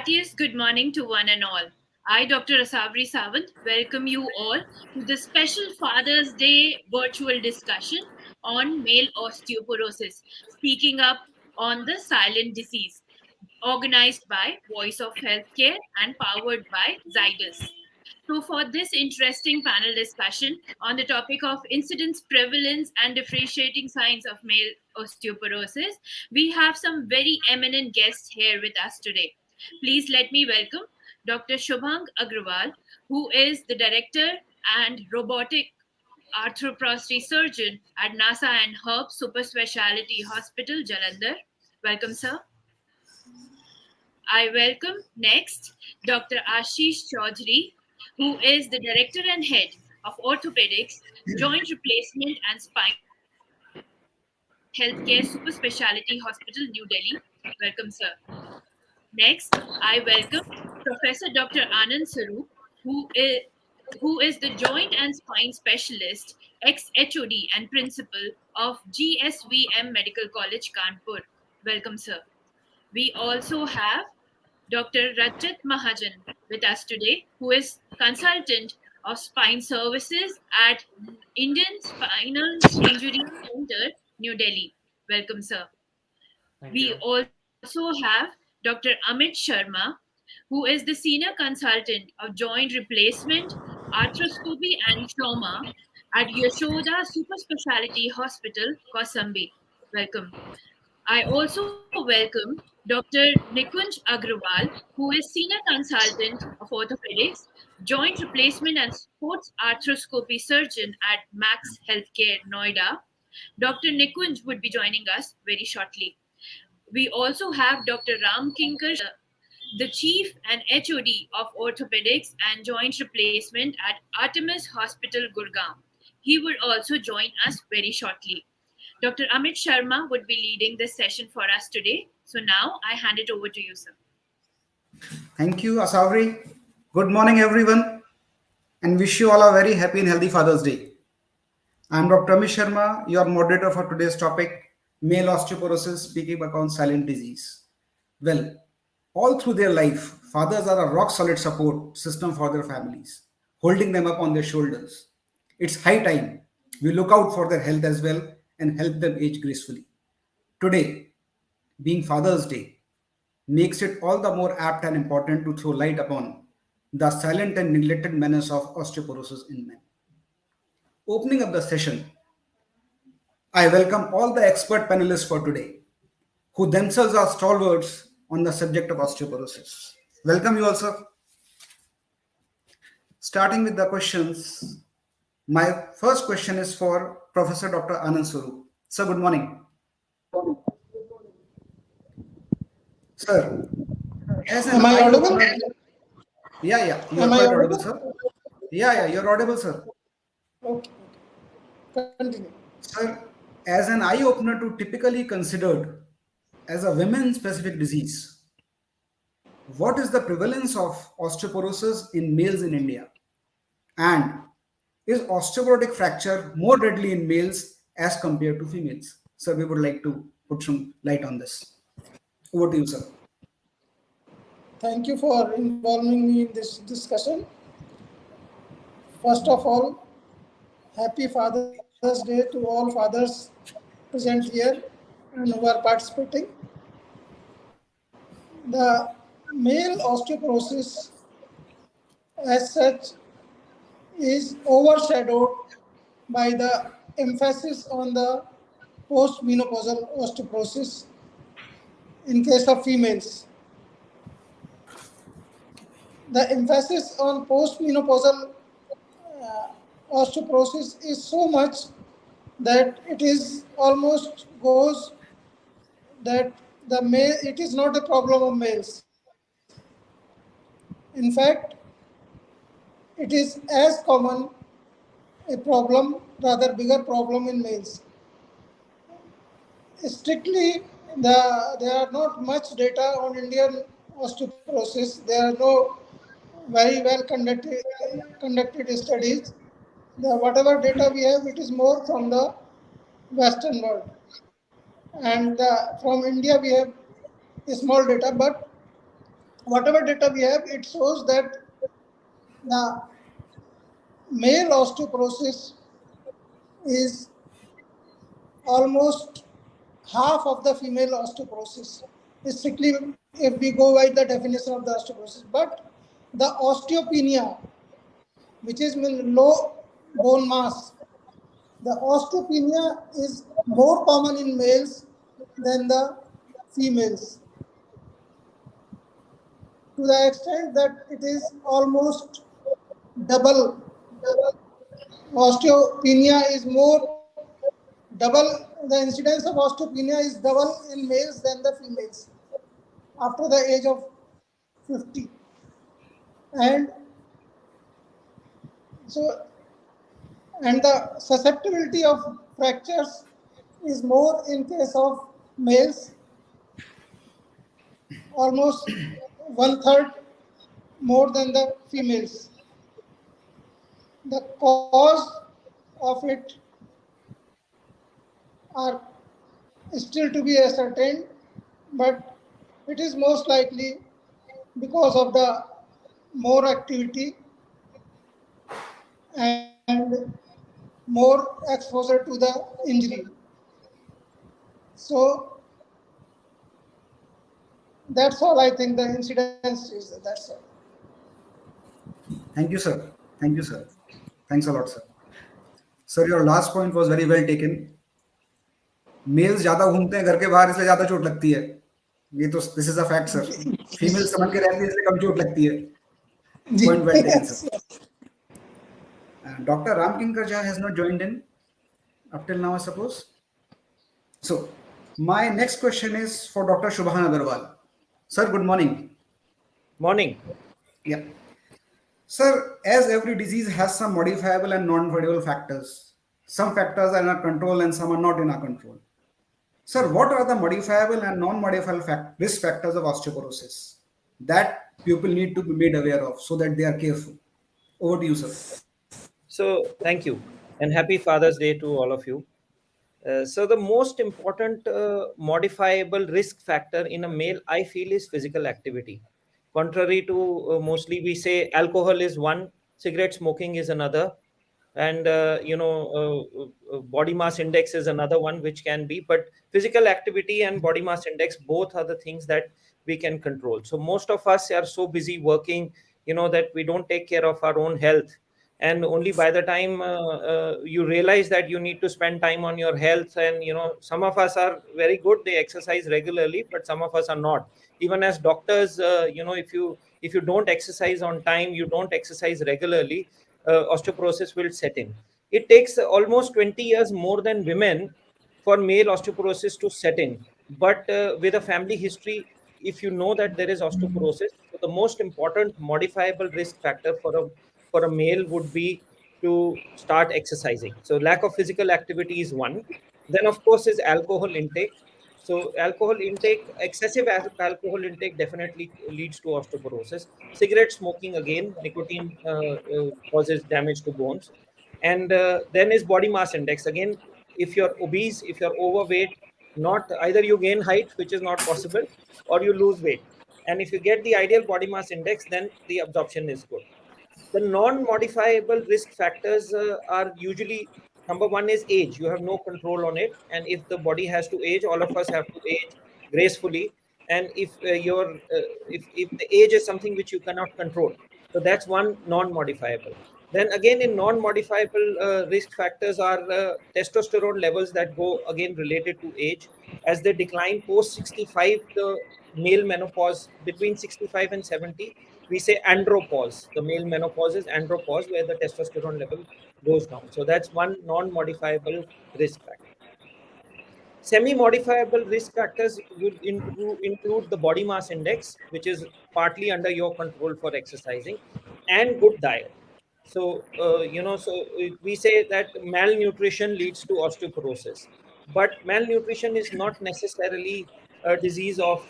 heartiest good morning to one and all. I, Dr. Asavri Sawant, welcome you all to the special Father's Day virtual discussion on male osteoporosis, speaking up on the silent disease, organized by Voice of Healthcare and powered by Zydus. So, for this interesting panel discussion on the topic of incidence, prevalence, and differentiating signs of male osteoporosis, we have some very eminent guests here with us today. Please let me welcome Dr. Shubhang Agrawal, who is the Director and Robotic Arthroplasty Surgeon at NASA and Herb Super Speciality Hospital, Jalandhar. Welcome, sir. I welcome next Dr. Ashish Chaudhary, who is the Director and Head of Orthopedics, Joint Replacement and Spine Healthcare Super Speciality Hospital, New Delhi. Welcome, sir. Next, I welcome Professor Dr. Anand Saroop, who is the Joint and Spine Specialist, ex-HOD and Principal of GSVM Medical College, Kanpur. Welcome, sir. We also have Dr. Rajat Mahajan with us today, who is consultant of spine services at Indian Spinal Injury Center, New Delhi. Welcome, sir. Thank We you. also have Dr. Amit Sharma, who is the senior consultant of joint replacement, arthroscopy, and trauma at Yashoda Super Speciality Hospital, Kosambi. Welcome. I also welcome Dr. Nikunj Agrawal, who is Senior Consultant of Orthopedics, Joint Replacement and Sports Arthroscopy Surgeon at Max Healthcare, Noida. Dr. Nikunj would be joining us very shortly. We also have Dr. Ram Kinkar, the Chief and HOD of Orthopedics and Joint Replacement at Artemis Hospital, Gurgaon. He will also join us very shortly. Dr. Amit Sharma would be leading this session for us today. So now I hand it over to you, sir. Thank you, Asavri. Good morning, everyone, and wish you all a very happy and healthy Father's Day. I'm Dr. Amish Sharma, your moderator for today's topic, male osteoporosis, speaking about silent disease. Well, all through their life, fathers are a rock solid support system for their families, holding them up on their shoulders. It's high time we look out for their health as well and help them age gracefully. Today, being Father's Day, makes it all the more apt and important to throw light upon the silent and neglected menace of osteoporosis in men. Opening up the session, I welcome all the expert panelists for today, who themselves are stalwarts on the subject of osteoporosis. Welcome you also. Starting with the questions, my first question is for Professor Dr. Anand Swarup. Sir, good morning. Sir, as an Am I eye audible? opener, yeah, you are Am I quite audible, audible? sir. Yeah, you're audible, sir. Okay. Continue. Sir, as an eye opener to typically considered as a women specific disease, what is the prevalence of osteoporosis in males in India? And is osteoporotic fracture more deadly in males as compared to females? Sir, we would like to put some light on this. Over to you, sir. Thank you for involving me in this discussion. First of all, happy Father's Day to all fathers present here and who are participating. The male osteoporosis as such is overshadowed by the emphasis on the postmenopausal osteoporosis in case of females. The emphasis on postmenopausal osteoporosis is so much that it is almost goes that the male it is not a problem of males. In fact, it is as common a problem, rather bigger problem in males. Strictly, there are not much data on Indian osteoporosis. There are no very well conducted studies. Whatever data we have, it is more from the Western world. And from India, we have a small data, but whatever data we have, it shows that the male osteoporosis is almost half of the female osteoporosis. Strictly, if we go by the definition of the osteoporosis, but the osteopenia, which is low bone mass, the osteopenia is more common in males than the females, to the extent that it is almost double. Osteopenia is more double. The incidence of osteopenia is double in males than the females after the age of 50. And so, and the susceptibility of fractures is more in case of males, almost 1/3 more than the females. The cause of it are still to be ascertained, but it is most likely because of the more activity and more exposure to the injury. So that's all. I think the incidence is, that's all. Thank you, sir. Thank you, sir. Thanks a lot, sir. Sir, your last point was very well taken. Males ज्यादा घूमते हैं घर के बाहर, इसलिए ज्यादा चोट लगती है. ये तो this is a fact, sir. Females समझ के रहती है, इसलिए कम चोट लगती है. Point well taken, sir. Dr. Ramkinkar Jha has not joined in up till now, I suppose. So, my next question is for Dr. Shubhan Agarwal. Sir, good morning. Morning. Yeah. Sir, as every disease has some modifiable and non-modifiable factors, some factors are in our control and some are not in our control. Sir, what are the modifiable and non-modifiable risk factors of osteoporosis that people need to be made aware of so that they are careful? Over to you, sir. So, thank you and happy Father's Day to all of you. So, the most important modifiable risk factor in a male, I feel, is physical activity. Contrary to mostly we say alcohol is one, cigarette smoking is another, and body mass index is another one, which can be, but physical activity and body mass index, both are the things that we can control. So most of us are so busy working, that we don't take care of our own health, and only by the time you realize that you need to spend time on your health, and some of us are very good, they exercise regularly, but some of us are not. Even as doctors, if you don't exercise on time, you don't exercise regularly, osteoporosis will set in. It takes almost 20 years more than women for male osteoporosis to set in. But with a family history, if you know that there is osteoporosis, so the most important modifiable risk factor for a male would be to start exercising. So lack of physical activity is one. Then of course is alcohol intake. So alcohol intake, excessive alcohol intake definitely leads to osteoporosis. Cigarette smoking, again, nicotine causes damage to bones. And then is body mass index. Again, if you're obese, if you're overweight, not either you gain height, which is not possible, or you lose weight. And if you get the ideal body mass index, then the absorption is good. The non-modifiable risk factors are usually, number one is age. You have no control on it, and if the body has to age, all of us have to age gracefully. And if if the age is something which you cannot control, so that's one non-modifiable. Then again, in non-modifiable risk factors are testosterone levels that go again related to age. As they decline post 65, the male menopause between 65 and 70, we say andropause. The male menopause is andropause, where the testosterone level goes down. So that's one non-modifiable risk factor. Semi-modifiable risk factors will include the body mass index, which is partly under your control for exercising, and good diet. So, we say that malnutrition leads to osteoporosis, but malnutrition is not necessarily a disease of,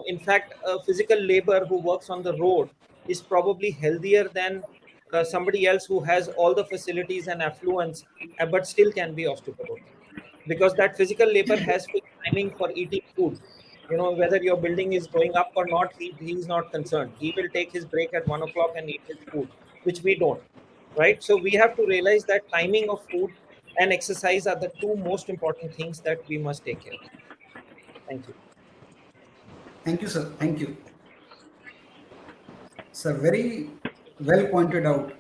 in fact, a physical labor who works on the road is probably healthier than somebody else who has all the facilities and affluence, but still can be osteoporotic, because that physical labor has fixed timing for eating food. whether your building is going up or not, he's not concerned. He will take his break at 1 o'clock and eat his food, which we don't, right? So we have to realize that timing of food and exercise are the two most important things that we must take care of. Thank you. Thank you, sir. Thank you. Sir, very well pointed out.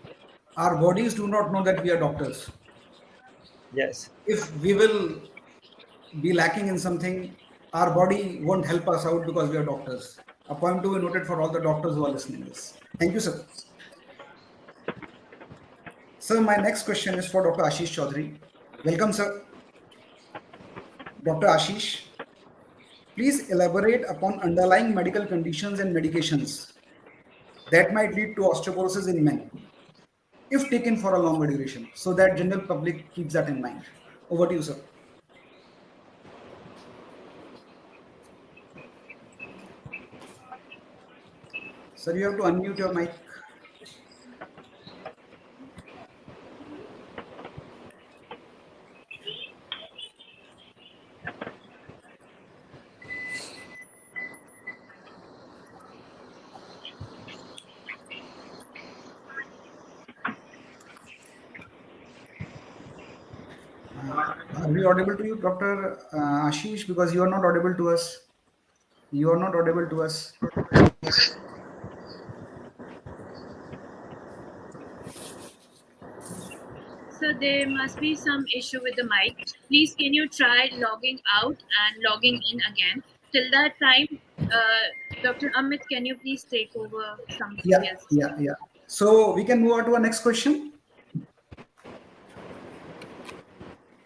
Our bodies do not know that we are doctors. Yes. If we will be lacking in something, our body won't help us out because we are doctors. A point to be noted for all the doctors who are listening this. Thank you, sir. Sir, my next question is for Dr. Ashish Chaudhary. Welcome, sir. Dr. Ashish, please elaborate upon underlying medical conditions and medications that might lead to osteoporosis in men if taken for a longer duration, so that general public keeps that in mind. Over to you, sir. Sir, you have to unmute your mic. Are we audible to you, Dr. Ashish? Because you are not audible to us. You are not audible to us. So there must be some issue with the mic. Please, can you try logging out and logging in again? Till that time, Dr. Amit, can you please take over something else? Yeah. So we can move on to our next question.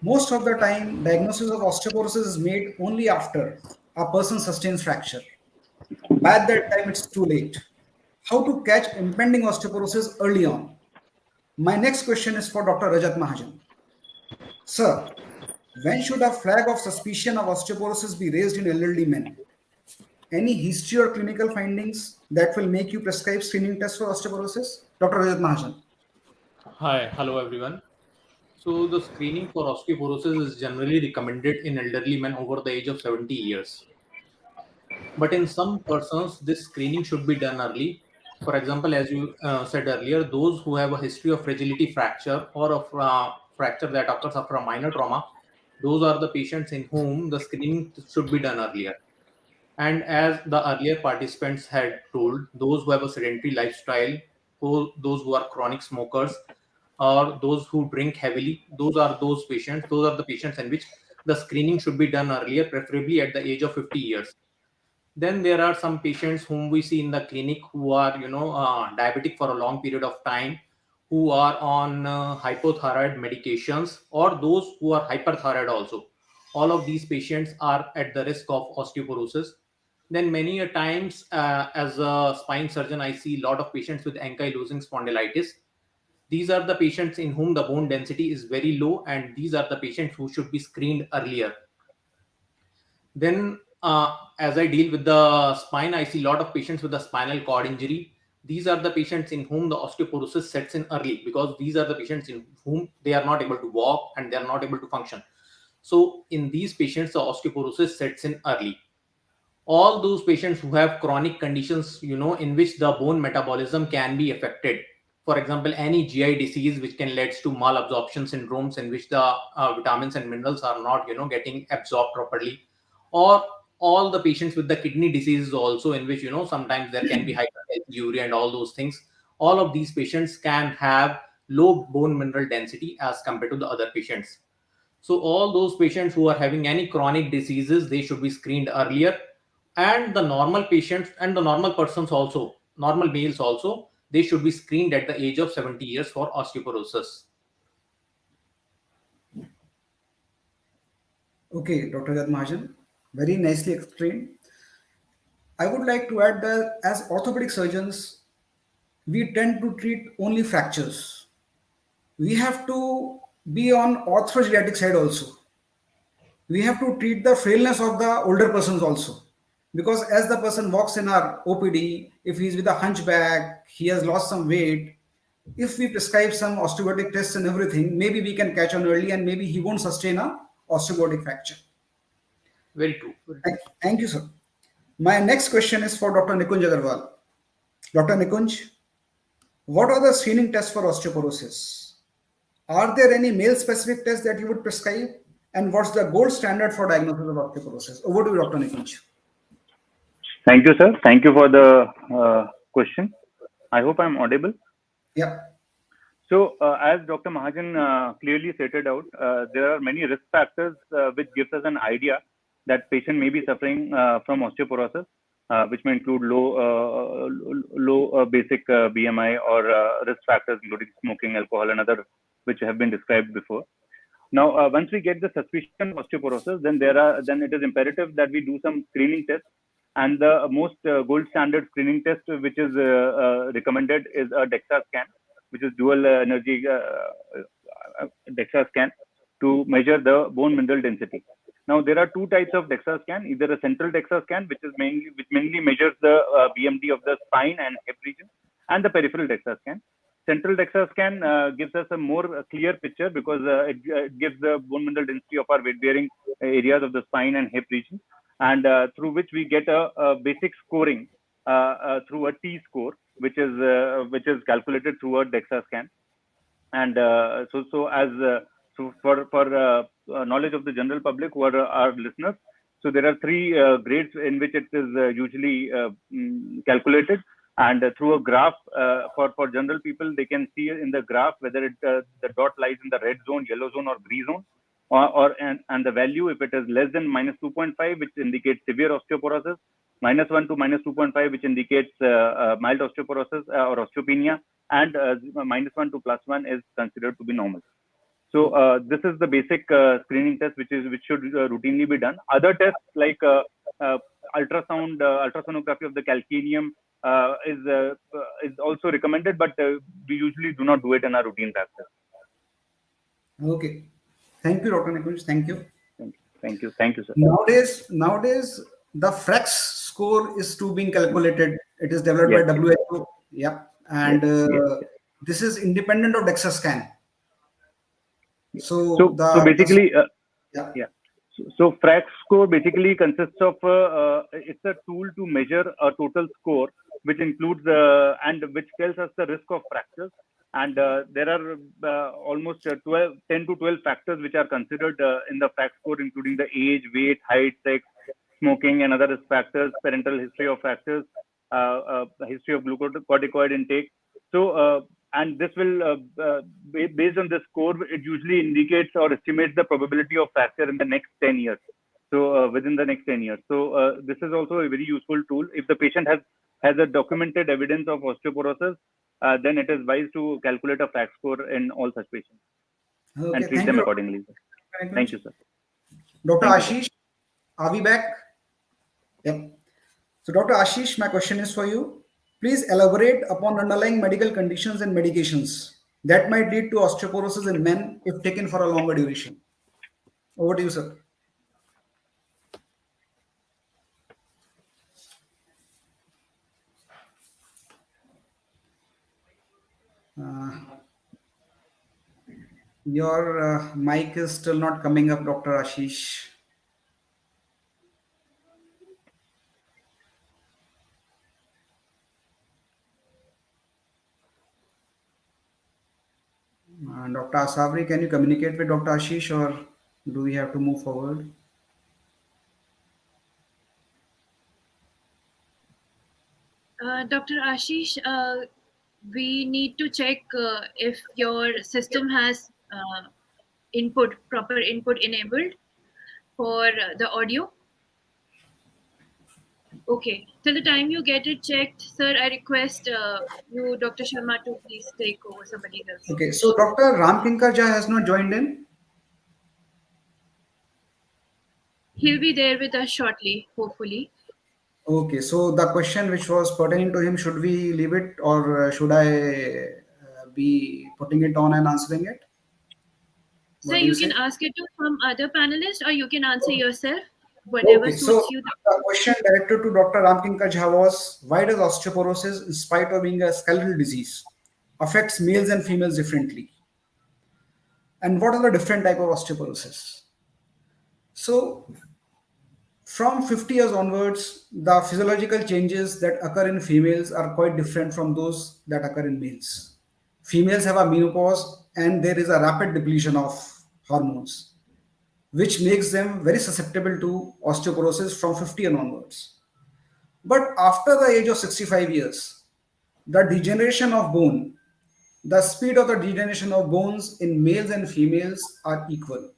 Most of the time, diagnosis of osteoporosis is made only after a person sustains fracture. By that time, it's too late. How to catch impending osteoporosis early on? My next question is for Dr. Rajat Mahajan. Sir, when should a flag of suspicion of osteoporosis be raised in elderly men? Any history or clinical findings that will make you prescribe screening tests for osteoporosis? Dr. Rajat Mahajan. Hi, hello everyone. So the screening for osteoporosis is generally recommended in elderly men over the age of 70 years. But in some persons, this screening should be done early. For example, as you said earlier, those who have a history of fragility fracture or of fracture that occurs after a minor trauma, those are the patients in whom the screening should be done earlier. And as the earlier participants had told, those who have a sedentary lifestyle, those who are chronic smokers, or those who drink heavily, those are the patients in which the screening should be done earlier, preferably at the age of 50 years. Then there are some patients whom we see in the clinic who are diabetic for a long period of time, who are on hypothyroid medications, or those who are hyperthyroid also. All of these patients are at the risk of osteoporosis. Then many a times, as a spine surgeon, I see a lot of patients with ankylosing spondylitis. These are the patients in whom the bone density is very low, and these are the patients who should be screened earlier. Then as I deal with the spine, I see a lot of patients with a spinal cord injury. These are the patients in whom the osteoporosis sets in early, because these are the patients in whom they are not able to walk and they are not able to function. So in these patients, the osteoporosis sets in early. All those patients who have chronic conditions, in which the bone metabolism can be affected. For example, any GI disease which can lead to malabsorption syndromes in which the vitamins and minerals are not, getting absorbed properly, or all the patients with the kidney diseases also, in which sometimes there can be hyperuria and all those things. All of these patients can have low bone mineral density as compared to the other patients. So all those patients who are having any chronic diseases, they should be screened earlier. And the normal patients and the normal persons also, normal males also, they should be screened at the age of 70 years for osteoporosis. Okay, Dr. Rajat Mahajan, very nicely explained. I would like to add that as orthopedic surgeons, we tend to treat only fractures. We have to be on orthogeriatric side also. We have to treat the frailness of the older persons also. Because as the person walks in our OPD, if he's with a hunchback, he has lost some weight, if we prescribe some osteoporotic tests and everything, maybe we can catch on early and maybe he won't sustain a osteoporotic fracture. Very true. Thank you, sir. My next question is for Dr. Nikunj Agarwal. Dr. Nikunj, what are the screening tests for osteoporosis? Are there any male-specific tests that you would prescribe? And what's the gold standard for diagnosis of osteoporosis? Over to you, Dr. Nikunj. Thank you, sir. Thank you for the question. I hope I'm audible. Yeah. So, as Dr. Mahajan clearly stated out, there are many risk factors which gives us an idea that patient may be suffering from osteoporosis, which may include low basic BMI or risk factors including smoking, alcohol, and other which have been described before. Now, once we get the suspicion of osteoporosis, then it is imperative that we do some screening tests. And the most gold standard screening test which is recommended is a DEXA scan, which is dual energy DEXA scan to measure the bone mineral density. Now, there are two types of DEXA scan, either a central DEXA scan, which mainly measures the BMD of the spine and hip region, and the peripheral DEXA scan. Central DEXA scan gives us a more clear picture because it gives the bone mineral density of our weight-bearing areas of the spine and hip region, and through which we get a basic scoring through a T score, which is calculated through a DEXA scan. And so for knowledge of the general public who are our listeners, so there are three grades in which it is usually calculated. And through a graph, for general people, they can see in the graph whether the dot lies in the red zone, yellow zone, or green zone, and the value, if it is less than -2.5, which indicates severe osteoporosis, -1 to -2.5, which indicates mild osteoporosis or osteopenia, and -1 to +1 is considered to be normal. So this is the basic screening test which should routinely be done. Other tests like ultrasonography of the calcaneum is also recommended, but we usually do not do it in our routine practice. Okay. Thank you, Dr. Nikunj. Thank you. Thank you, sir. Nowadays, the FRAX score is too being calculated. It is developed by WHO. Yeah, and this is independent of DEXA scan. So basically, yeah. So FRAX score basically consists of it's a tool to measure a total score, which includes and which tells us the risk of fractures. And there are almost 10 to 12 factors which are considered in the FRAX score, including the age, weight, height, sex, smoking, and other risk factors, parental history of fractures, history of glucocorticoid intake. So, and this will, based on the score, it usually indicates or estimates the probability of fracture in the next 10 years. So, within the next 10 years. So, this is also a very useful tool. If the patient has a documented evidence of osteoporosis, then it is wise to calculate a FRAX score in all such patients and treat them accordingly. Thank you, sir. Dr. Ashish, are we back? Yep. So, Dr. Ashish, my question is for you. Please elaborate upon underlying medical conditions and medications that might lead to osteoporosis in men if taken for a longer duration. Over to you, sir. Your mic is still not coming up, Dr. Ashish. Dr. Asavri, can you communicate with Dr. Ashish, or do we have to move forward? Dr. Ashish, we need to check if your system has proper input enabled for the audio. Okay, till the time you get it checked, sir, I request you, Dr. Sharma, to please take over somebody else. Okay, so Dr. Ramkinkar Jha has not joined in. He'll be there with us shortly, hopefully. Okay, so the question which was pertaining to him, should we leave it, or should I be putting it on and answering it? So you can ask it to some other panelist, or you can answer yourself, whatever suits you. The question directed to Dr. Ramkinkar Jha was, why does osteoporosis, in spite of being a skeletal disease, affects males and females differently? And what are the different type of osteoporosis? So From 50 years onwards, the physiological changes that occur in females are quite different from those that occur in males. Females have a menopause and there is a rapid depletion of hormones, which makes them very susceptible to osteoporosis from 50 and onwards. But after the age of 65 years, the degeneration of bone, the speed of the degeneration of bones in males and females are equal.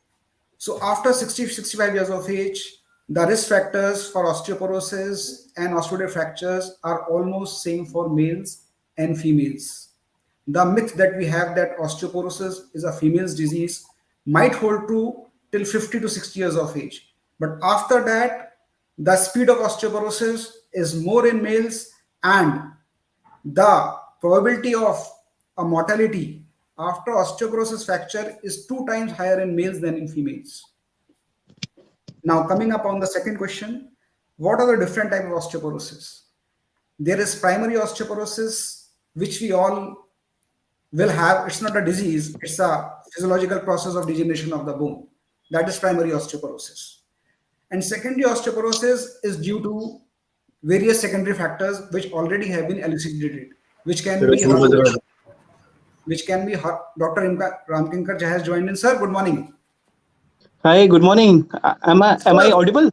So after 65 years of age, the risk factors for osteoporosis and osteoid fractures are almost same for males and females. The myth that we have that osteoporosis is a female's disease might hold true till 50 to 60 years of age. But after that, the speed of osteoporosis is more in males and the probability of a mortality after osteoporosis fracture is 2 times higher in males than in females. Now, coming up on the second question, what are the different types of osteoporosis? There is primary osteoporosis, which we all will have. It's not a disease, it's a physiological process of degeneration of the bone. That is primary osteoporosis. And secondary osteoporosis is due to various secondary factors which already have been elucidated, which can be Dr. Ramkinkar has joined in. Sir, good morning. Hi, good morning. Am I audible?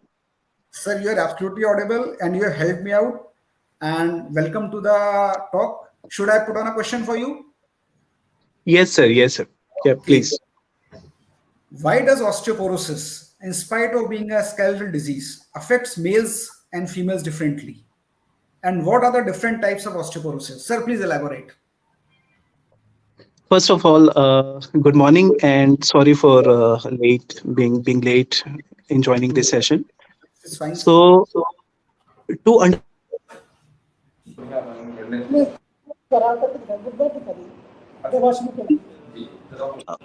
Sir, you are absolutely audible and you have helped me out. And welcome to the talk. Should I put on a question for you? Yes, sir. Yes, sir. Yeah, please. Why does osteoporosis, in spite of being a skeletal disease, affects males and females differently? And what are the different types of osteoporosis? Sir, please elaborate. First of all, good morning and sorry for being late in joining this session. It's fine. So, to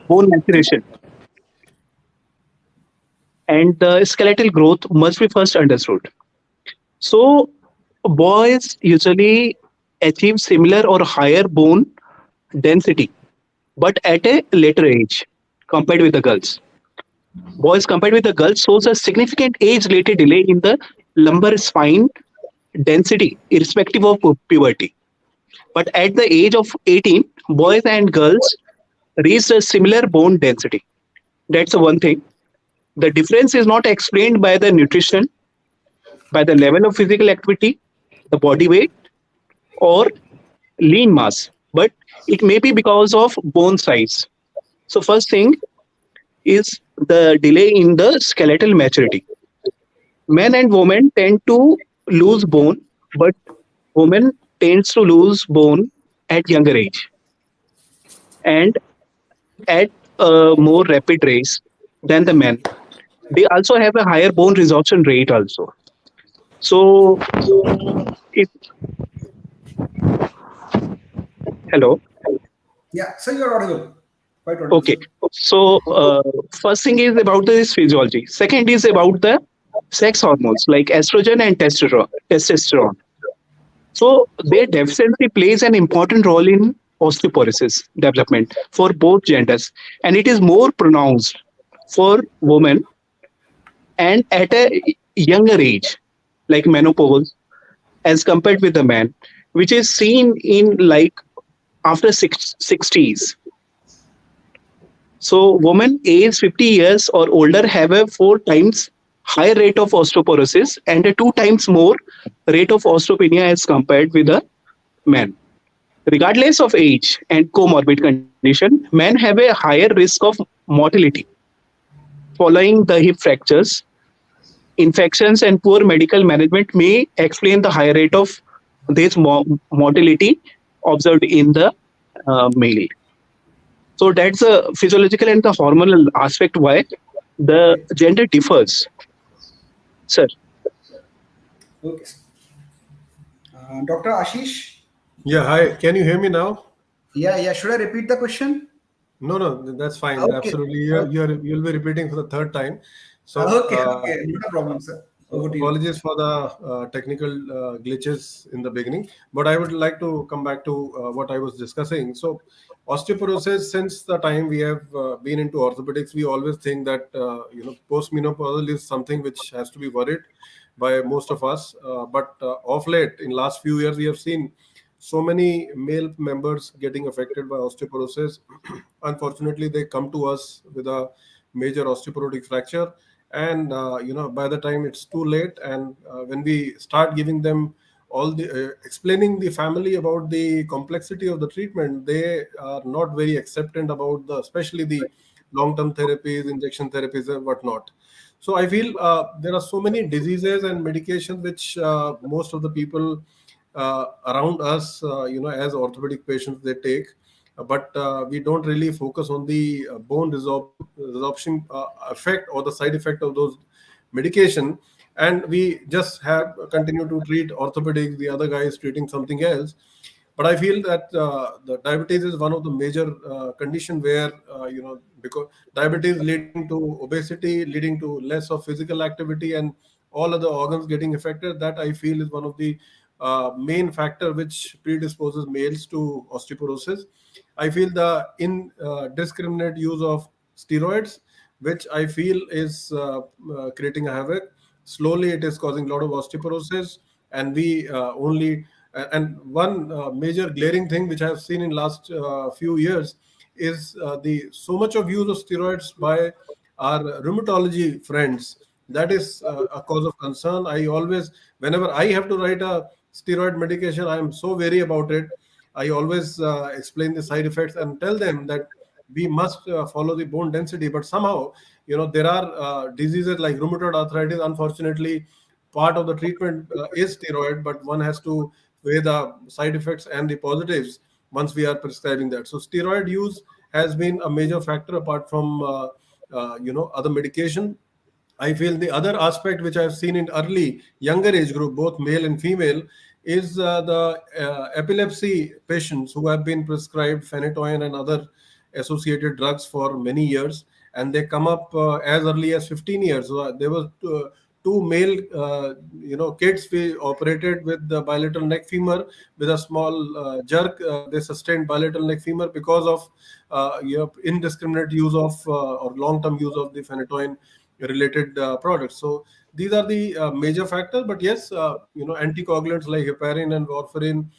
bone maturation and the skeletal growth must be first understood. So, boys usually achieve similar or higher bone density, but at a later age compared with the girls. Boys compared with the girls shows a significant age-related delay in the lumbar spine density, irrespective of puberty. But at the age of 18, boys and girls reach a similar bone density. That's the one thing. The difference is not explained by the nutrition, by the level of physical activity, the body weight, or lean mass, but it may be because of bone size. So first thing is the delay in the skeletal maturity. Men and women tend to lose bone, but women tends to lose bone at younger age and at a more rapid rate than the men. They also have a higher bone resorption rate also. So if hello. Yeah, so you're audible. Quite audible. Okay. So first thing is about this physiology. Second is about the sex hormones like estrogen and testosterone. So their deficiency plays an important role in osteoporosis development for both genders, and it is more pronounced for women and at a younger age, like menopause, as compared with the man, which is seen in like after 60s. So women aged 50 years or older have a 4 times higher rate of osteoporosis and a 2 times more rate of osteopenia as compared with the men. Regardless of age and comorbid condition, men have a higher risk of mortality following the hip fractures. Infections and poor medical management may explain the high rate of this mortality observed in the male. So that's the physiological and the hormonal aspect why the gender differs. Sir. Okay. Dr. Ashish? Yeah, hi. Can you hear me now? Yeah. Should I repeat the question? No, that's fine. Okay. Absolutely. You'll be repeating for the third time. So Okay, not a problem, sir. Over to you. Apologies for the technical glitches in the beginning, but I would like to come back to what I was discussing. So, osteoporosis, since the time we have been into orthopedics, we always think that postmenopausal is something which has to be worried by most of us. But of late, in last few years, we have seen so many male members getting affected by osteoporosis. Unfortunately, they come to us with a major osteoporotic fracture, and by the time it's too late, and when we start giving them all the explaining the family about the complexity of the treatment, they are not very acceptant about the, especially the long-term therapies, injection therapies, and whatnot. So I feel there are so many diseases and medications which most of the people around us, as orthopedic patients, they take, but we don't really focus on the bone resorption effect or the side effect of those medication, and we just have continue to treat orthopedics, the other guy is treating something else. But I feel that the diabetes is one of the major condition where because diabetes leading to obesity, leading to less of physical activity, and all other organs getting affected, that I feel is one of the main factor which predisposes males to osteoporosis. I feel the indiscriminate use of steroids, which I feel is creating a havoc. Slowly, it is causing a lot of osteoporosis, and we only and one major glaring thing which I have seen in last few years is the so much of use of steroids by our rheumatology friends. That is a cause of concern. I always, whenever I have to write a steroid medication, I am so wary about it. I always explain the side effects and tell them that we must follow the bone density. But somehow, there are diseases like rheumatoid arthritis. Unfortunately, part of the treatment is steroid, but one has to weigh the side effects and the positives once we are prescribing that. So steroid use has been a major factor apart from other medication. I feel the other aspect which I've seen in early younger age group, both male and female, is the epilepsy patients who have been prescribed phenytoin and other associated drugs for many years, and they come up as early as 15 years. So there were two male kids we operated with the bilateral neck femur with a small jerk. They sustained bilateral neck femur because of indiscriminate use of or long-term use of the phenytoin related products. So these are the major factors. But yes, anticoagulants like heparin and warfarin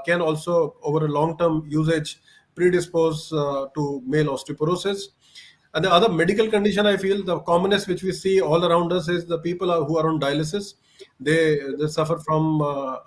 can also, over a long-term usage, predispose to male osteoporosis. And the other medical condition, I feel the commonest which we see all around us is the people who are on dialysis. They suffer from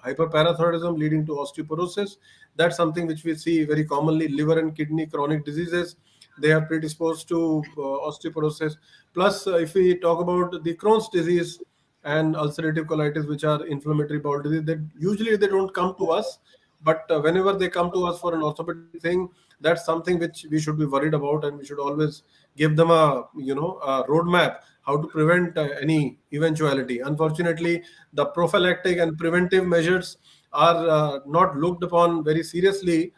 hyperparathyroidism leading to osteoporosis. That's something which we see very commonly. Liver and kidney chronic diseases, they are predisposed to osteoporosis. Plus, if we talk about the Crohn's disease and ulcerative colitis, which are inflammatory bowel disease, that usually they don't come to us, but whenever they come to us for an orthopedic thing, that's something which we should be worried about, and we should always give them a roadmap how to prevent any eventuality. Unfortunately, the prophylactic and preventive measures are not looked upon very seriously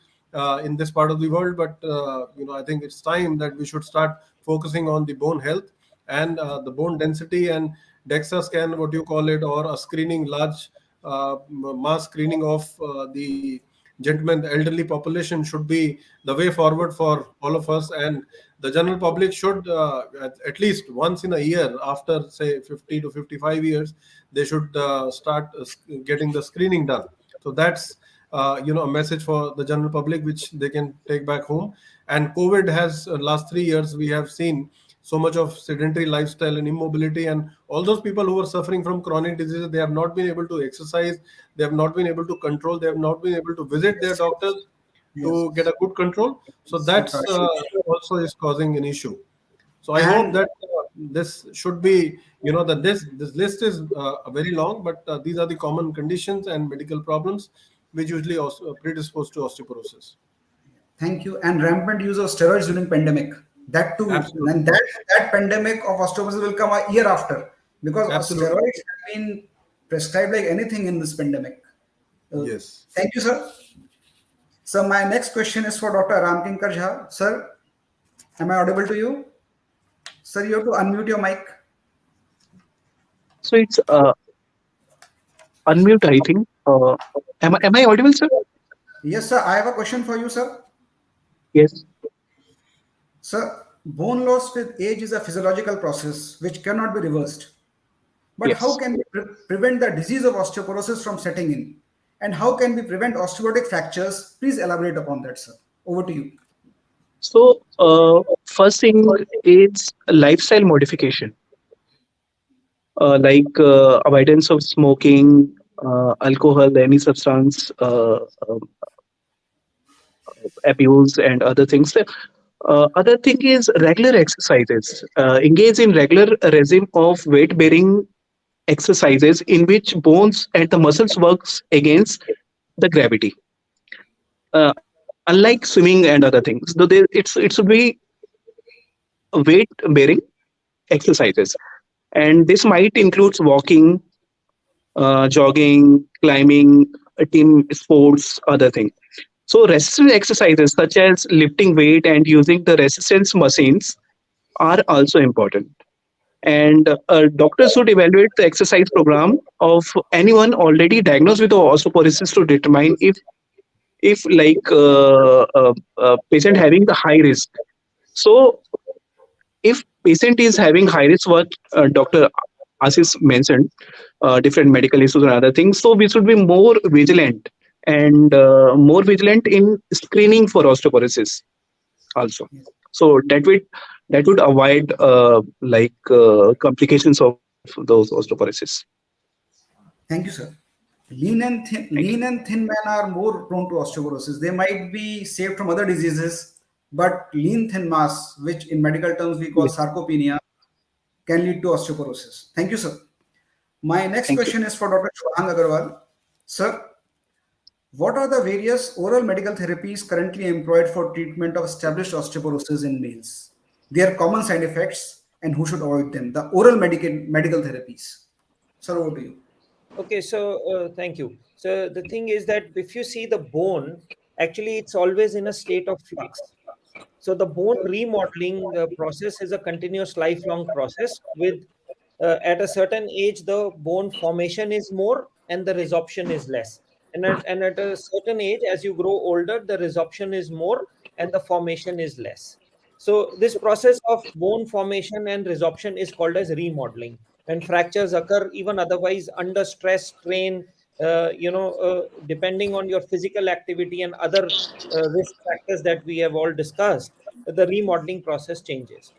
in this part of the world. But I think it's time that we should start focusing on the bone health and the bone density, and DEXA scan, what you call it, or a screening, large mass screening of the gentlemen, the elderly population, should be the way forward for all of us. And the general public should at least once in a year, after say 50 to 55 years, they should start getting the screening done. So that's a message for the general public which they can take back home. And COVID has last 3 years, we have seen so much of sedentary lifestyle and immobility, and all those people who are suffering from chronic diseases, they have not been able to exercise, they have not been able to control, they have not been able to visit their doctors to get a good control. So that's also is causing an issue. So I hope that this should be, that this list is very long, but these are the common conditions and medical problems which usually also predispose to osteoporosis. Thank you. And rampant use of steroids during pandemic. That too. Absolutely. And that pandemic of osteoporosis will come a year after, because Absolutely. steroids have been prescribed like anything in this pandemic. Yes. Thank you, sir. So my next question is for Dr. Ramkinkar Jha. Sir, am I audible to you? Sir, you have to unmute your mic. So it's unmute, I think. Am I audible, sir? Yes, sir. I have a question for you, sir. Yes. Sir, bone loss with age is a physiological process which cannot be reversed. But how Yes. can we prevent the disease of osteoporosis from setting in? And how can we prevent osteoporotic fractures? Please elaborate upon that, sir. Over to you. So first thing is lifestyle modification, like avoidance of smoking, alcohol, any substance abuse, and other things. Other thing is regular exercises. Engage in regular regime of weight bearing exercises in which bones and the muscles works against the gravity. Unlike swimming and other things, though it should be weight bearing exercises, and this might include walking, jogging, climbing, team sports, other things. So resistance exercises such as lifting weight and using the resistance machines are also important. And doctors should evaluate the exercise program of anyone already diagnosed with osteoporosis to determine if like patient having the high risk. So if patient is having high risk, what Dr. Ashish mentioned, different medical issues and other things, so we should be more vigilant and more vigilant in screening for osteoporosis also. So that would avoid complications of those osteoporosis. Thank you, sir. Lean and thin men are more prone to osteoporosis. They might be saved from other diseases, but lean thin mass, which in medical terms we call Yes. sarcopenia, can lead to osteoporosis. Thank you, sir. My next Thank you. question is for Dr. Shubhang Agarwal. Sir, what are the various oral medical therapies currently employed for treatment of established osteoporosis in males? Their common side effects and who should avoid them? The oral medical therapies. Sir, over to you. Okay, so thank you. So the thing is that if you see the bone, actually it's always in a state of flux. So the bone remodeling process is a continuous lifelong process with at a certain age, the bone formation is more and the resorption is less. And at a certain age, as you grow older, the resorption is more and the formation is less. So this process of bone formation and resorption is called as remodeling. When fractures occur, even otherwise under stress, strain, depending on your physical activity and other risk factors that we have all discussed, the remodeling process changes.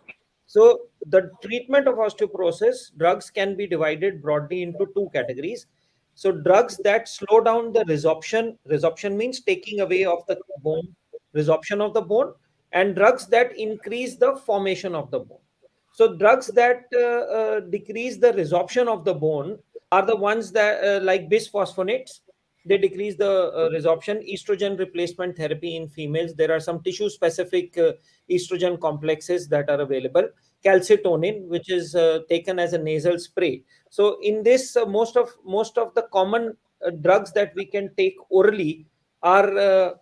So the treatment of osteoporosis, drugs can be divided broadly into two categories. So drugs that slow down the resorption means taking away of the bone, resorption of the bone, and drugs that increase the formation of the bone. So drugs that decrease the resorption of the bone are the ones that like bisphosphonates. They decrease the resorption. Estrogen replacement therapy in females. There are some tissue specific estrogen complexes that are available. Calcitonin, which is taken as a nasal spray. So in this, most of the common drugs that we can take orally are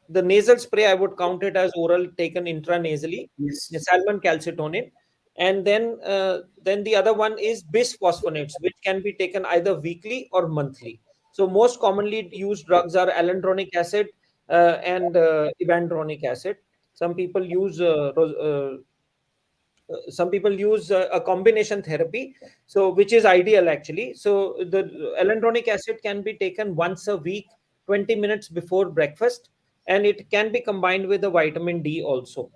the nasal spray. I would count it as oral, taken intranasally. Yes. The salmon calcitonin, and then the other one is bisphosphonates, which can be taken either weekly or monthly. So most commonly used drugs are alendronic acid and ibandronic acid. Some people use a combination therapy, so which is ideal actually. So the alendronic acid can be taken once a week, 20 minutes before breakfast, and it can be combined with the vitamin D also.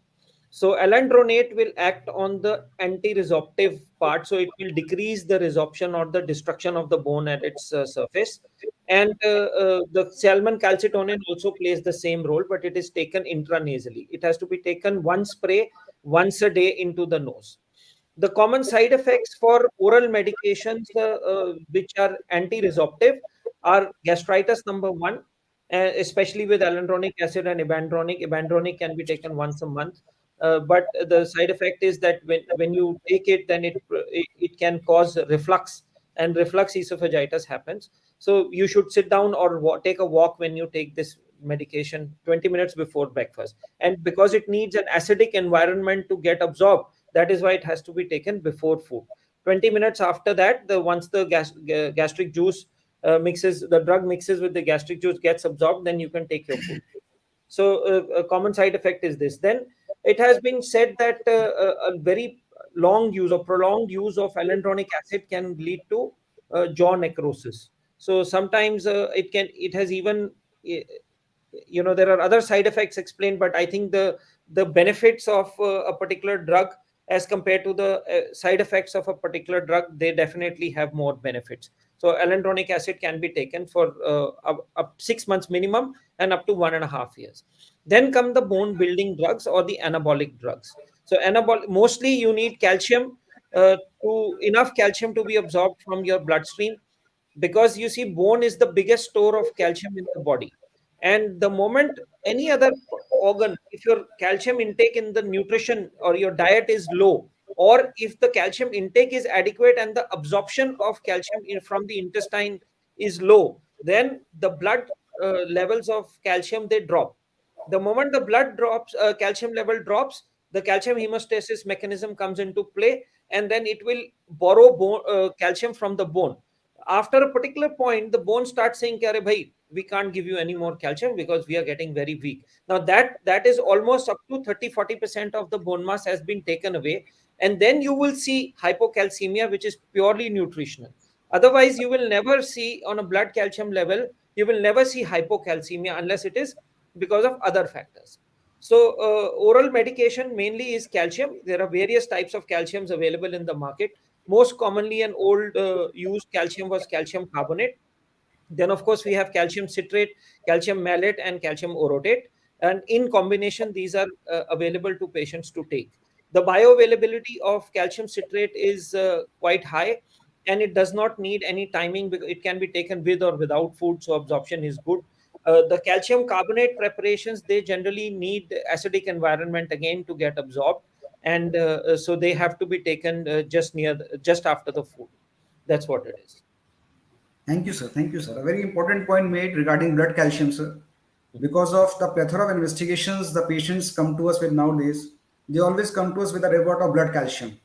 So alendronate will act on the anti-resorptive part, so it will decrease the resorption or the destruction of the bone at its surface. And the salmon calcitonin also plays the same role, but it is taken intranasally. It has to be taken one spray once a day into the nose. The common side effects for oral medications which are anti-resorptive are gastritis number one, especially with alendronic acid and ibandronic. Ibandronic can be taken once a month. But the side effect is that when you take it, then it can cause reflux, and reflux esophagitis happens. So you should sit down or take a walk when you take this medication 20 minutes before breakfast. And because it needs an acidic environment to get absorbed, that is why it has to be taken before food. 20 minutes after that, once the gastric juice the drug mixes with the gastric juice, gets absorbed, then you can take your food. So a common side effect is this. Then it has been said that a very long use or prolonged use of alendronic acid can lead to jaw necrosis. So sometimes it has even there are other side effects explained, but I think the benefits of a particular drug as compared to the side effects of a particular drug, they definitely have more benefits. So alendronic acid can be taken for up 6 months minimum and up to 1.5 years. Then come the bone building drugs or the anabolic drugs. So mostly you need calcium, enough calcium to be absorbed from your bloodstream, because you see bone is the biggest store of calcium in the body. And the moment any other organ, if your calcium intake in the nutrition or your diet is low, or if the calcium intake is adequate and the absorption of calcium from the intestine is low, then the blood levels of calcium, they drop. The moment the blood drops, calcium level drops, the calcium hemostasis mechanism comes into play, and then it will borrow calcium from the bone. After a particular point, the bone starts saying, "Kya re bhai, we can't give you any more calcium because we are getting very weak." Now that is almost up to 30-40% of the bone mass has been taken away, and then you will see hypocalcemia, which is purely nutritional. Otherwise, you will never see on a blood calcium level, you will never see hypocalcemia unless it is because of other factors. So oral medication mainly is calcium. There are various types of calciums available in the market. Most commonly, an old used calcium was calcium carbonate. Then, of course, we have calcium citrate, calcium malate, and calcium orotate. And in combination, these are available to patients to take. The bioavailability of calcium citrate is quite high, and it does not need any timing because it can be taken with or without food, so absorption is good. The calcium carbonate preparations, they generally need acidic environment again to get absorbed, and so they have to be taken just after the food. That's what it is. Thank you, sir. Thank you, sir. A very important point made regarding blood calcium, sir. Because of the plethora of investigations the patients come to us with nowadays, they always come to us with a report of blood calcium.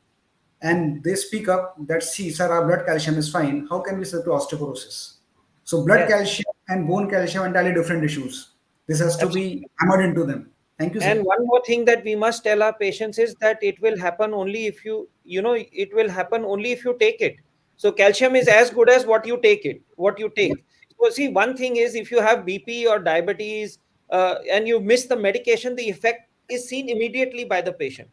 And they speak up that, see, sir, our blood calcium is fine. How can we say to osteoporosis? So blood Yes. calcium and bone calcium are entirely different issues. This has to be hammered into them. Thank you, sir. And one more thing that we must tell our patients is that it will happen only if it will happen only if you take it. So calcium is as good as what you take. So see, one thing is, if you have BP or diabetes and you miss the medication, the effect is seen immediately by the patient.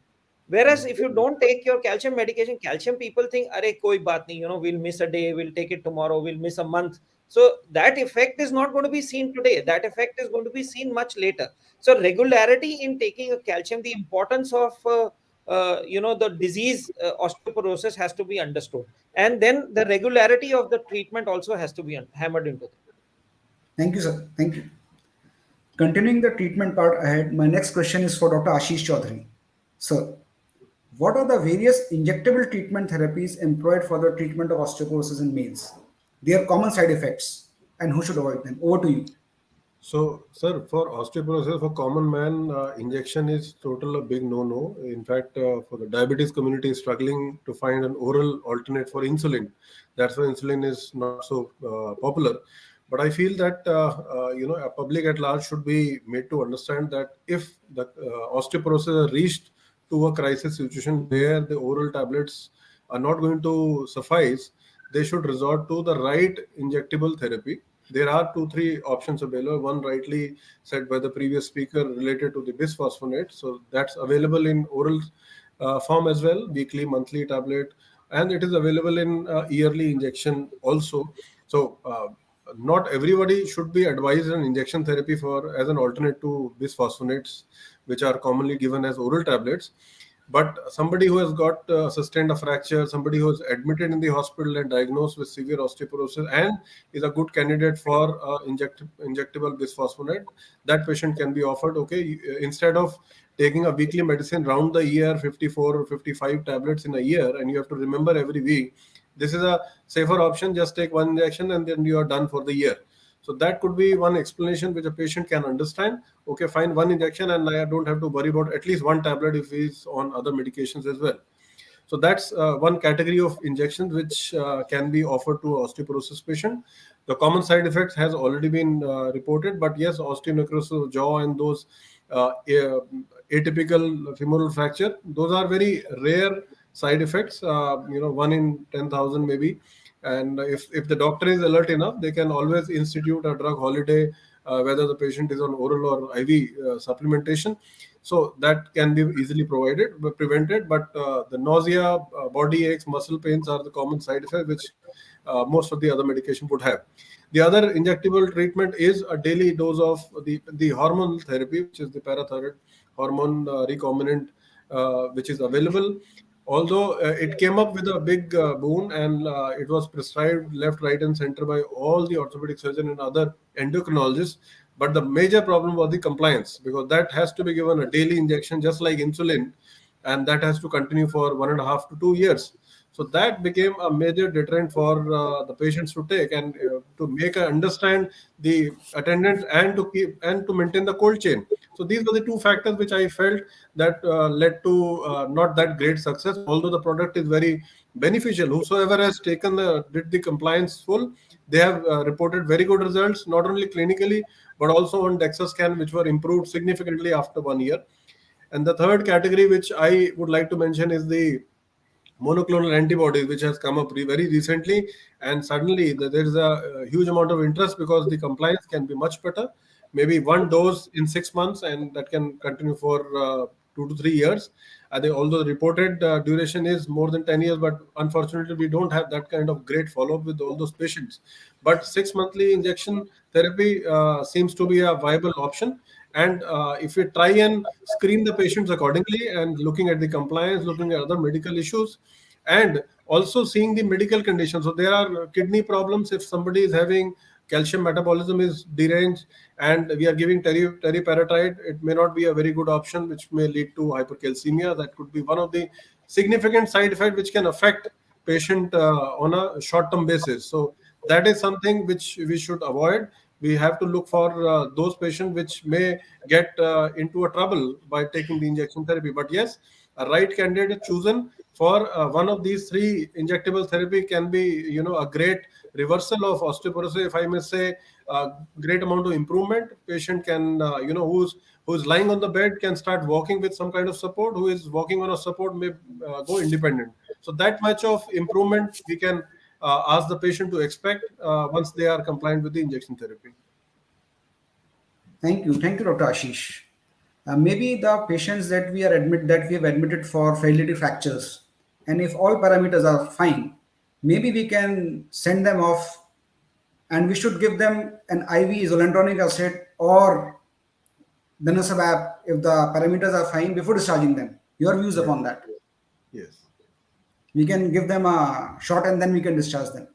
Whereas if you don't take your calcium medication, calcium people think, "Arey, koi baat nahi, we'll miss a day, we'll take it tomorrow, we'll miss a month." So that effect is not going to be seen today. That effect is going to be seen much later. So regularity in taking a calcium, the importance of the disease osteoporosis has to be understood, and then the regularity of the treatment also has to be hammered into it. Thank you, sir. Thank you. Continuing the treatment part ahead, my next question is for Dr. Ashish Chaudhary. Sir, what are the various injectable treatment therapies employed for the treatment of osteoporosis in males? Their common side effects and who should avoid them? Over to you. So, sir, for osteoporosis, for common man, injection is total a big no-no. In fact, for the diabetes community, is struggling to find an oral alternate for insulin. That's why insulin is not so popular. But I feel that a public at large should be made to understand that if the osteoporosis has reached to a crisis situation where the oral tablets are not going to suffice, they should resort to the right injectable therapy. There are 2-3 options available. One rightly said by the previous speaker related to the bisphosphonate. So that's available in oral form as well, weekly, monthly tablet, and it is available in yearly injection also. So not everybody should be advised an injection therapy as an alternate to bisphosphonates, which are commonly given as oral tablets. But somebody who has got sustained a fracture, somebody who is admitted in the hospital and diagnosed with severe osteoporosis and is a good candidate for injectable bisphosphonate, that patient can be offered, okay, instead of taking a weekly medicine round the year, 54 or 55 tablets in a year, and you have to remember every week, this is a safer option. Just take one injection and then you are done for the year. So that could be one explanation which a patient can understand. Okay, fine, one injection and I don't have to worry about at least one tablet if he's on other medications as well. So that's one category of injections which can be offered to osteoporosis patient. The common side effects has already been reported, but yes, osteonecrosis of jaw and those atypical femoral fracture, those are very rare side effects. 1 in 10,000 maybe. And if the doctor is alert enough, they can always institute a drug holiday, whether the patient is on oral or IV supplementation. So that can be easily prevented. But the nausea, body aches, muscle pains are the common side effects which most of the other medication would have. The other injectable treatment is a daily dose of the hormonal therapy, which is the parathyroid hormone recombinant, which is available. Although it came up with a big boon, and it was prescribed left, right, and center by all the orthopedic surgeons and other endocrinologists. But the major problem was the compliance, because that has to be given a daily injection, just like insulin, and that has to continue for 1.5 to 2 years. So that became a major deterrent for the patients to take, and to make understand the attendants, and to maintain the cold chain. So these were the two factors which I felt that led to not that great success. Although the product is very beneficial, whosoever has did the compliance full, they have reported very good results, not only clinically but also on DEXA scan, which were improved significantly after 1 year. And the third category which I would like to mention is the monoclonal antibodies, which has come up very recently, and suddenly there is a huge amount of interest because the compliance can be much better. Maybe one dose in 6 months, and that can continue for 2 to 3 years. I think although the reported duration is more than 10 years, but unfortunately we don't have that kind of great follow-up with all those patients. But 6 monthly injection therapy seems to be a viable option. And if we try and screen the patients accordingly, and looking at the compliance, looking at other medical issues, and also seeing the medical conditions. So there are kidney problems. If somebody is having calcium metabolism is deranged, and we are giving teriparatide, it may not be a very good option, which may lead to hypercalcemia. That could be one of the significant side effects which can affect patient on a short-term basis. So that is something which we should avoid. We have to look for those patients which may get into a trouble by taking the injection therapy. But yes, a right candidate chosen for one of these three injectable therapy can be, a great reversal of osteoporosis, if I may say, a great amount of improvement. Patient can, who's lying on the bed can start walking with some kind of support. Who is walking on a support may go independent. So that much of improvement we can ask the patient to expect once they are compliant with the injection therapy. Thank you, Dr. Ashish. Maybe the patients that we have admitted for failure fractures, and if all parameters are fine, maybe we can send them off, and we should give them an IV zoledronic acid or denosumab if the parameters are fine before discharging them. Your views upon that? Yes. We can give them a shot and then we can discharge them.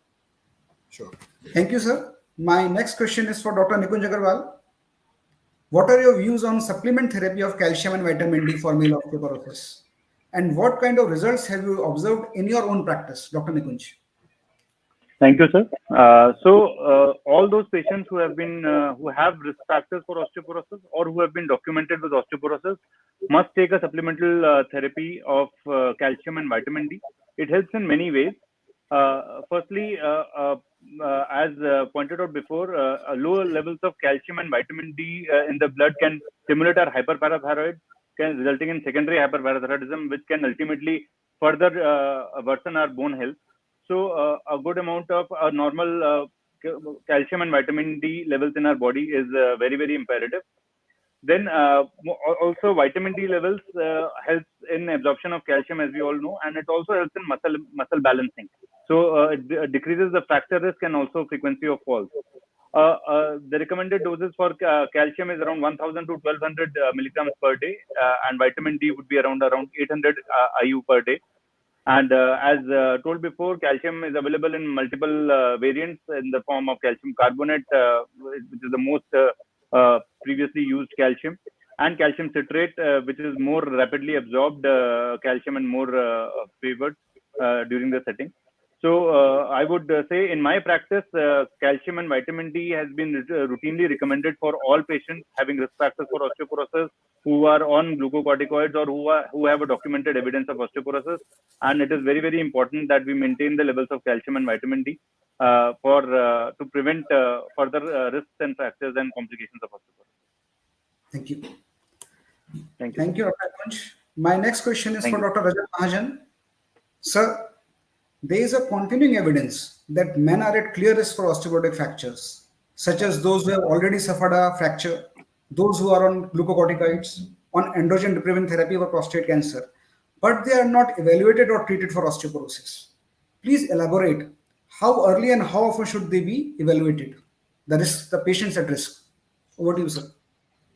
Sure. Thank you, sir. My next question is for Dr. Nikunj Agarwal. What are your views on supplement therapy of calcium and vitamin D for male osteoporosis? And what kind of results have you observed in your own practice, Dr. Nikunj? Thank you, sir. All those patients who have risk factors for osteoporosis, or who have been documented with osteoporosis, must take a supplemental therapy of calcium and vitamin D. It helps in many ways. Firstly, as pointed out before, lower levels of calcium and vitamin D in the blood can stimulate our hyperparathyroid, resulting in secondary hyperparathyroidism, which can ultimately further worsen our bone health. So a good amount of normal calcium and vitamin D levels in our body is very, very imperative. Then also vitamin D levels helps in absorption of calcium, as we all know, and it also helps in muscle balancing. So it decreases the fracture risk and also frequency of falls. The recommended doses for calcium is around 1,000 to 1,200 milligrams per day, and vitamin D would be around 800 IU per day. And as told before, calcium is available in multiple variants in the form of calcium carbonate, which is the most previously used calcium, and calcium citrate, which is more rapidly absorbed calcium and more favored during the setting. So I would say in my practice, calcium and vitamin D has been routinely recommended for all patients having risk factors for osteoporosis who are on glucocorticoids or who have a documented evidence of osteoporosis. And it is very, very important that we maintain the levels of calcium and vitamin D to prevent further risks and fractures and complications of osteoporosis. Thank you. Thank you. Thank you, Dr. Kunj. My next question is Thank for you. Dr. Rajat Mahajan. Sir, there is a continuing evidence that men are at clear risk for osteoporotic fractures, such as those who have already suffered a fracture, those who are on glucocorticoids, on androgen deprivation therapy for prostate cancer, but they are not evaluated or treated for osteoporosis. Please elaborate how early and how often should they be evaluated? The patients at risk. Over to you, sir.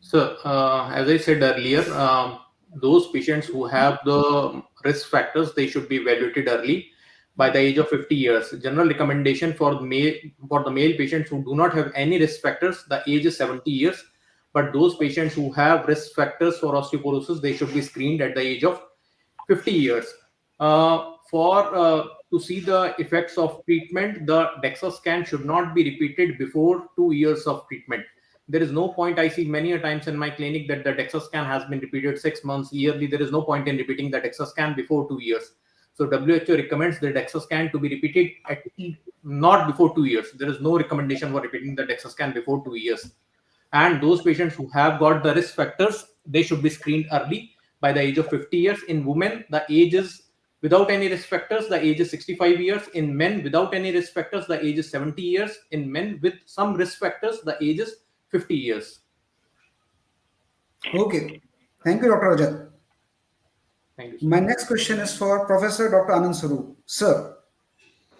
So, as I said earlier, those patients who have the risk factors, they should be evaluated early by the age of 50 years. General recommendation for the male patients who do not have any risk factors, the age is 70 years. But those patients who have risk factors for osteoporosis, they should be screened at the age of 50 years. To see the effects of treatment, the DEXA scan should not be repeated before 2 years of treatment. There is no point. I see many a times in my clinic that the DEXA scan has been repeated 6 months, yearly. There is no point in repeating the DEXA scan before 2 years. So WHO recommends the DEXA scan to be repeated not before 2 years. There is no recommendation for repeating the DEXA scan before 2 years. And those patients who have got the risk factors, they should be screened early by the age of 50 years. In women, the age is without any risk factors, the age is 65 years. In men without any risk factors, the age is 70 years. In men with some risk factors, the age is 50 years. Okay. Thank you, Dr. Rajat. Thank you. My next question is for Professor Dr. Anand Swarup. Sir,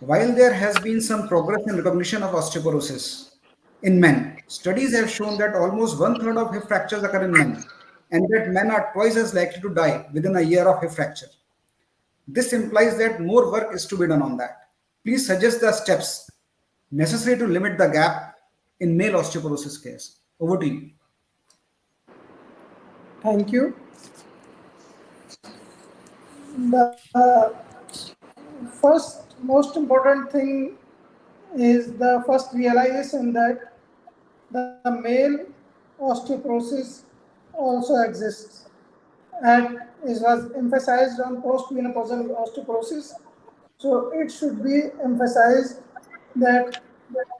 while there has been some progress in recognition of osteoporosis in men, studies have shown that almost 1/3 of hip fractures occur in men, and that men are twice as likely to die within a year of hip fracture. This implies that more work is to be done on that. Please suggest the steps necessary to limit the gap in male osteoporosis case. Over to you. Thank you. The first most important thing is the first realization that the male osteoporosis also exists, and it was emphasized on postmenopausal osteoporosis. So it should be emphasized that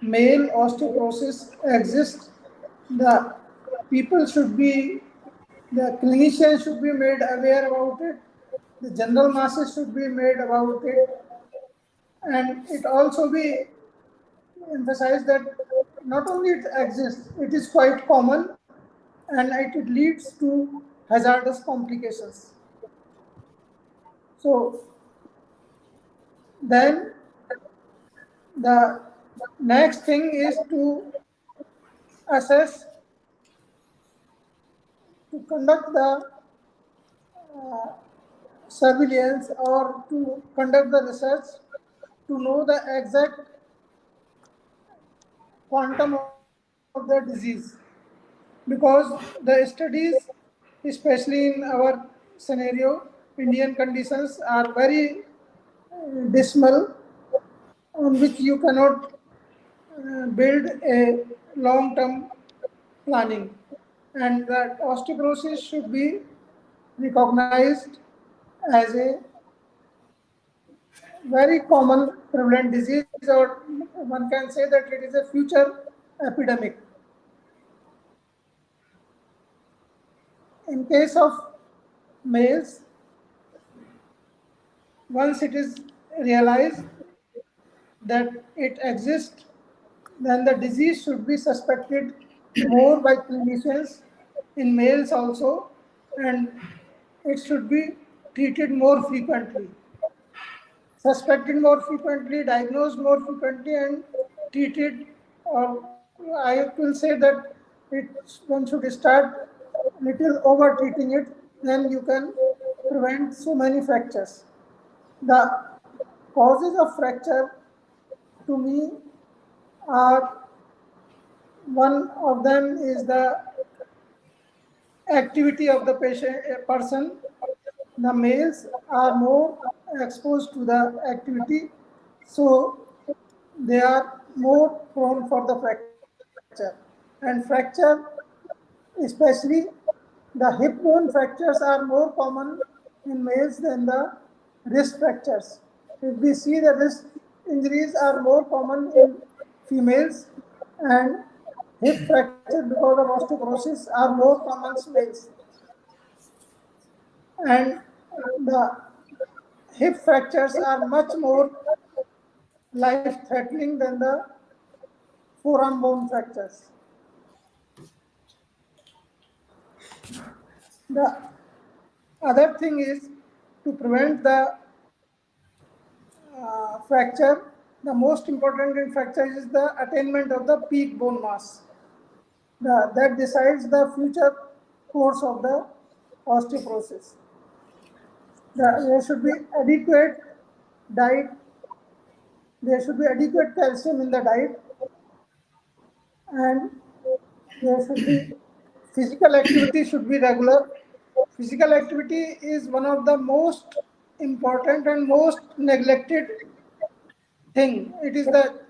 male osteoporosis exists. The people should be, the clinicians should be made aware about it. The general masses should be made about it, and it also be emphasized that not only it exists, it is quite common, and it leads to hazardous complications. So then the next thing is to assess, to conduct the surveillance or to conduct the research to know the exact quantum of the disease, because the studies, especially in our scenario, Indian conditions, are very dismal, on which you cannot build a long-term planning, and that osteoporosis should be recognized as a very common prevalent disease, or one can say that it is a future epidemic. In case of males, once it is realized that it exists, then the disease should be suspected more by clinicians in males also, and it should be treated more frequently. Suspected more frequently, diagnosed more frequently, and treated, or I will say that one should start little over treating it, then you can prevent so many fractures. The causes of fracture to me are, one of them is the activity of the person. The males are more exposed to the activity. so they are more prone for the fracture. And fracture, especially the hip bone fractures, are more common in males than the wrist fractures. If we see, the wrist injuries are more common in females, and hip fracture because of osteoporosis are more common in males. And the hip fractures are much more life-threatening than the forearm bone fractures. The other thing is, to prevent the fracture, the most important in fracture is the attainment of the peak bone mass. That decides the future course of the osteoporosis. There should be adequate diet. There should be adequate calcium in the diet, and there should be physical activity should be regular. Physical activity is one of the most important and most neglected thing. It is the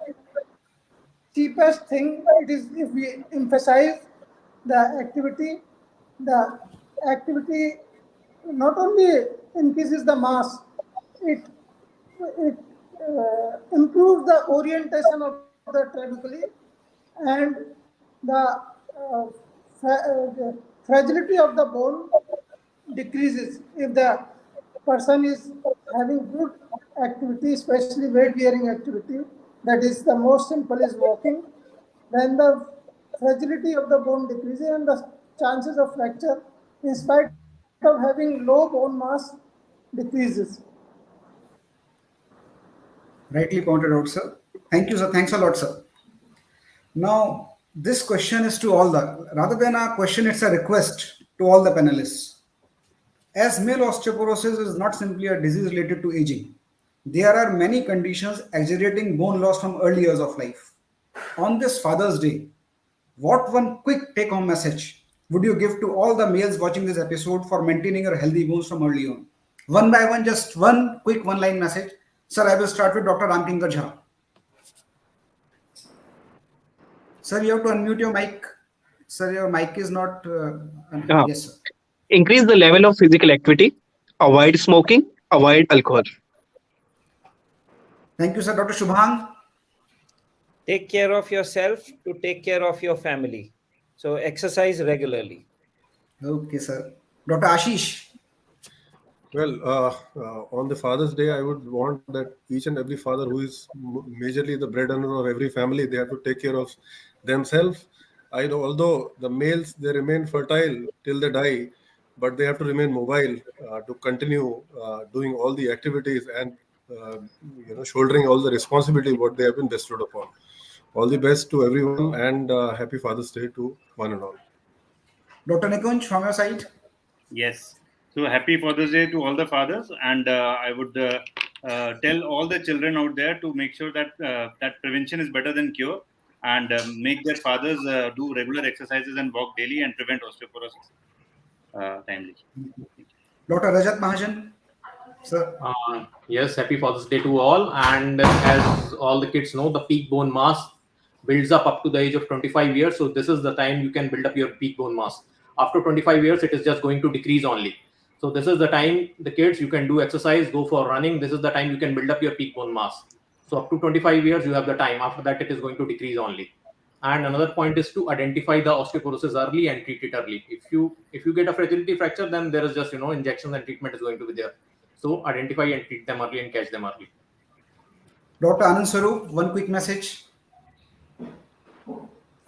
cheapest thing. It is, if we emphasize the activity not only increases the mass, it improves the orientation of the trabeculae, and the fragility of the bone decreases if the person is having good activity, especially weight bearing activity. That is, the most simple is walking. Then the fragility of the bone decreases, and the chances of fracture, in spite of having low bone mass, decreases. Rightly pointed out, sir. Thank you, sir. Thanks a lot, sir. Now, this question is to all rather than a question, it's a request to all the panelists. As male osteoporosis is not simply a disease related to aging, there are many conditions exaggerating bone loss from early years of life. On this Father's Day, what one quick take-home message would you give to all the males watching this episode for maintaining your healthy bones from early on? One by one, just one quick one-line message. Sir, I will start with Dr. Ramkinkar Jha. Sir, you have to unmute your mic. Sir, your mic is not... Yes, sir. Increase the level of physical activity, avoid smoking, avoid alcohol. Thank you, sir. Dr. Shubhang. Take care of yourself to take care of your family. So exercise regularly. Okay, sir. Dr. Ashish. Well, on the Father's Day, I would want that each and every father who is majorly the breadwinner of every family, they have to take care of themselves. I know, although the males, they remain fertile till they die, but they have to remain mobile to continue doing all the activities and shouldering all the responsibility what they have been bestowed upon. All the best to everyone, and happy Father's Day to one and all. Dr. Nikunj, from your side. Yes. So happy Father's Day to all the fathers, and I would tell all the children out there to make sure that that prevention is better than cure, and make their fathers do regular exercises and walk daily and prevent osteoporosis timely. Dr. Rajat Mahajan. Sir. Yes, happy Father's Day to all. And as all the kids know, the peak bone mass builds up to the age of 25 years. So this is the time you can build up your peak bone mass. After 25 years, it is just going to decrease only. So this is the time, the kids, you can do exercise, go for running. This is the time you can build up your peak bone mass. So up to 25 years, you have the time. After that, it is going to decrease only. And another point is to identify the osteoporosis early and treat it early. If you get a fragility fracture, then there is just, injections and treatment is going to be there. So identify and treat them early and catch them early. Dr. Anand Swarup, one quick message.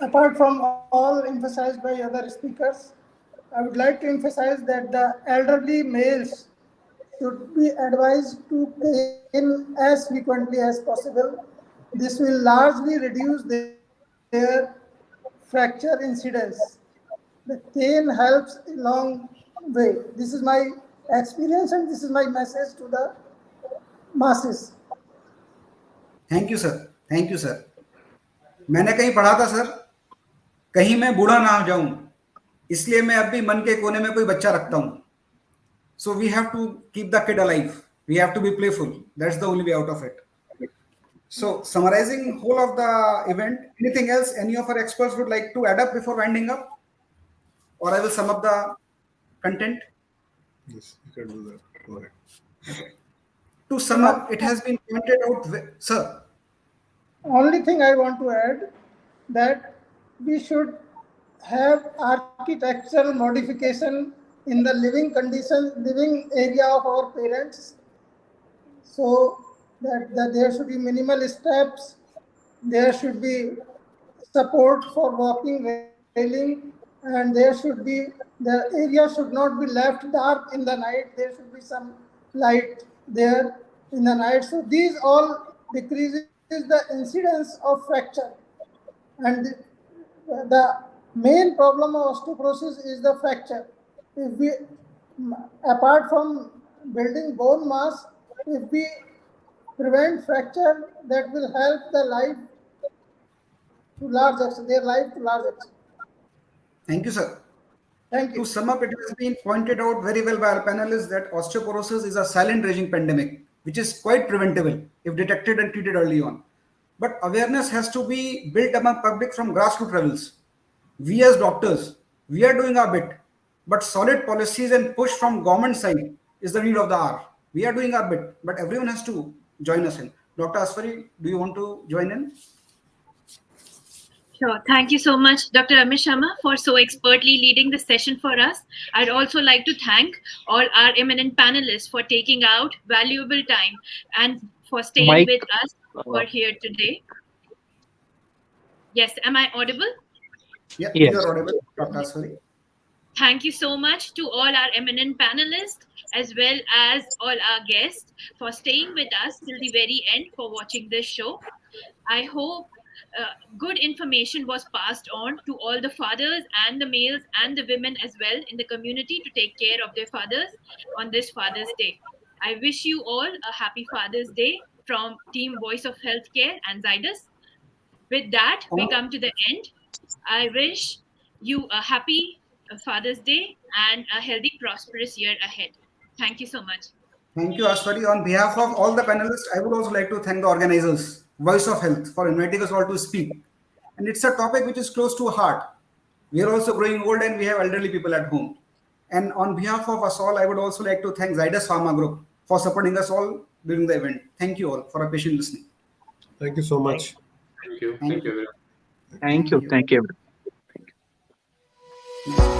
Apart from all emphasized by other speakers, I would like to emphasize that the elderly males should be advised to cane as frequently as possible. This will largely reduce their fracture incidence. The cane helps a long way. This is my experience and this is my message to the masses. Thank you, sir. Thank you, sir. मैंने कहीं पढ़ा था sir, कहीं मैं बूढ़ा ना हो जाऊं, इसलिए मैं अब भी मन के कोने में कोई बच्चा रखता हूं. So we have to keep the kid alive. We have to be playful. That's the only way out of it. So summarizing whole of the event, anything else any of our experts would like to add up before winding up? Or I will sum up the content. Yes, you can do that. Go ahead. Okay. To sum up, it has been pointed out, sir. Only thing I want to add that we should have architectural modification in the living conditions, living area of our parents, so that there should be minimal steps, there should be support for walking railing, and there should be, the area should not be left dark in the night. There should be some light there in the night. So these all decreases the incidence of fracture. And the main problem of osteoporosis is the fracture. If we, apart from building bone mass, if we prevent fracture, that will help the life to large extent, their life to large extent. Thank you, sir. Thank you. To sum up, it has been pointed out very well by our panelists that osteoporosis is a silent raging pandemic, which is quite preventable if detected and treated early on. But awareness has to be built among public from grassroots levels. We as doctors, we are doing our bit, but solid policies and push from government side is the need of the hour. We are doing our bit, but everyone has to join us in. Dr. Aswari, do you want to join in? Sure. Thank you so much, Dr. Amish Sharma, for so expertly leading the session for us. I'd also like to thank all our eminent panelists for taking out valuable time and for staying Mike, with us for here today. Yes, am I audible? Yeah, Yes. you are audible, Dr. Aswari. Thank you so much to all our eminent panelists as well as all our guests for staying with us till the very end for watching this show. I hope good information was passed on to all the fathers and the males and the women as well in the community to take care of their fathers on this Father's Day. I wish you all a happy Father's Day from Team Voice of Healthcare and Zydus. With that, we come to the end. I wish you a happy Father's Day and a healthy, prosperous year ahead. Thank you so much. Thank you, Aswari. On behalf of all the panelists, I would also like to thank the organizers, Voice of Health, for inviting us all to speak. And it's a topic which is close to heart. We are also growing old and we have elderly people at home. And on behalf of us all, I would also like to thank Zydus Pharma Group for supporting us all during the event. Thank you all for a patient listening. Thank you so much. Thank you. Thank you, everyone. Thank you. Thank you. Thank you.